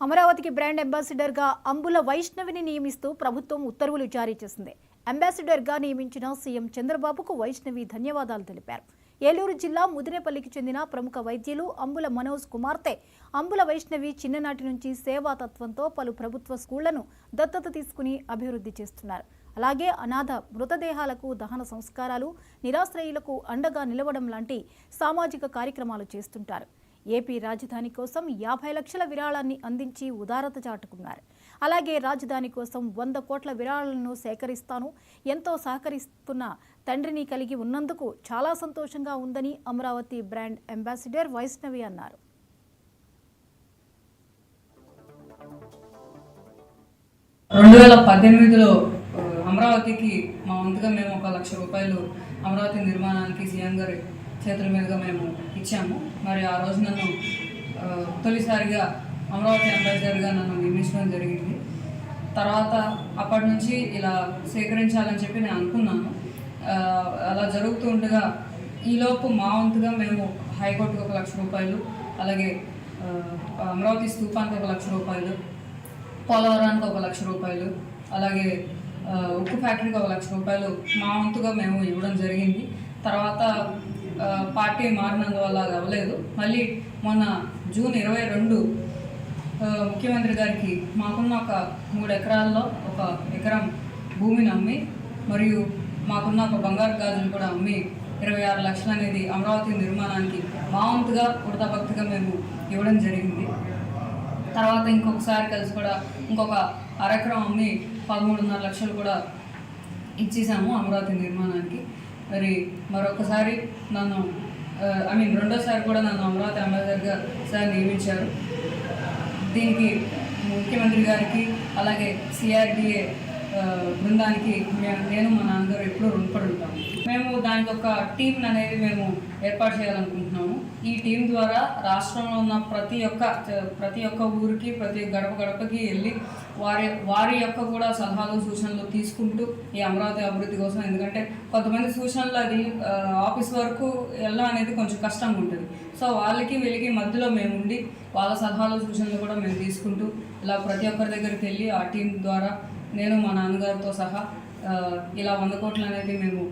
అమరావతికి బ్రాండ్ అంబాసిడర్గా అంబుల వైష్ణవిని నియమిస్తూ ప్రభుత్వం ఉత్తర్వులు జారీ చేసింది. అంబాసిడర్గా నియమించిన సీఎం చంద్రబాబుకు వైష్ణవి ధన్యవాదాలు తెలిపారు. ఏలూరు జిల్లా ముదినేపల్లికి చెందిన ప్రముఖ వైద్యులు అంబుల మనోజ్ కుమార్తె అంబుల వైష్ణవి చిన్ననాటి నుంచి సేవాతత్వంతో పలు ప్రభుత్వ స్కూళ్లను దత్తత తీసుకుని అభివృద్ధి చేస్తున్నారు. అలాగే అనాథ మృతదేహాలకు దహన సంస్కారాలు, నిరాశ్రయులకు అండగా నిలవడం లాంటి సామాజిక కార్యక్రమాలు చేస్తుంటారు. ఏపీ రాజధాని కోసం 50 లక్షల విరాళాన్ని అందించి ఉదారత చాటుకున్నారు. అలాగే రాజధాని కోసం 100 కోట్ల విరాళాలను సేకరిస్తాను, ఎంతో సహకరిస్తున్న తండ్రిని కలిగి ఉన్నందుకు చాలా సంతోషంగా ఉందని అమరావతి బ్రాండ్ అంబాసిడర్ వైష్ణవి అన్నారు. అమరావతికి మా వంతుగా మేము 1 లక్ష రూపాయలు అమరావతి నిర్మాణానికి సీఎం గారి చేతుల మీదుగా మేము ఇచ్చాము. మరి ఆ రోజు నన్ను తొలిసారిగా అమరావతి అంబాసిడర్గా నన్ను నియమించడం జరిగింది. తర్వాత అప్పటి నుంచి ఇలా సేకరించాలని చెప్పి నేను అనుకున్నాను. అలా జరుగుతూ ఉండగా ఈలోపు మా వంతుగా మేము హైకోర్టుకు 1 లక్ష రూపాయలు, అలాగే అమరావతి స్తూపానికి 1 లక్ష రూపాయలు, పోలవరానికి 1 లక్ష రూపాయలు, అలాగే ఉక్కు ఫ్యాక్టరీకి 1 లక్ష రూపాయలు మా వంతుగా మేము ఇవ్వడం జరిగింది. తర్వాత పార్టీ మారినందువల్ల అది అవ్వలేదు. మళ్ళీ మొన్న జూన్ 22 ముఖ్యమంత్రి గారికి మాకున్న ఒక 3 ఎకరాల్లో 1 ఎకరం భూమిని అమ్మి, మరియు మాకున్న ఒక బంగారు గాజులు కూడా అమ్మి 26 లక్షలు అనేది అమరావతి నిర్మాణానికి మా వంతుగా ఉడతాభక్తిగా మేము ఇవ్వడం జరిగింది. తర్వాత ఇంకొకసారి కలిసి కూడా ఇంకొక 1/2 ఎకరం అమ్మి 13.5 లక్షలు కూడా ఇచ్చేసాము అమరావతి నిర్మాణానికి. మరి మరొకసారి నన్ను రెండోసారి కూడా నన్ను అమరావతి అంబాసిడర్గా సార్ నియమించారు. దీనికి ముఖ్యమంత్రి గారికి, అలాగే సిఆర్డిఏ బృందానికి నేను మా నాన్నగారు ఎప్పుడూ రుణపడి ఉంటాము. మేము దానికి ఒక టీం అనేది మేము ఏర్పాటు చేయాలనుకుంటున్నాము. ఈ టీం ద్వారా రాష్ట్రంలో ఉన్న ప్రతి ఒక్క ఊరికి, ప్రతి గడపకి వెళ్ళి వారి యొక్క కూడా సలహాలు, సూచనలు తీసుకుంటూ ఈ అమరావతి అభివృద్ధి కోసం, ఎందుకంటే కొంతమంది సూచనలు అది ఆఫీస్ వరకు వెళ్ళడం అనేది కొంచెం కష్టంగా ఉంటుంది. సో వీళ్ళకి మధ్యలో మేము ఉండి వాళ్ళ సలహాలు, సూచనలు కూడా మేము తీసుకుంటూ ఇలా ప్రతి ఒక్కరి దగ్గరికి వెళ్ళి ఆ టీం ద్వారా నేను మా నాన్నగారితో సహా ఇలా 100 కోట్లు అనేది మేము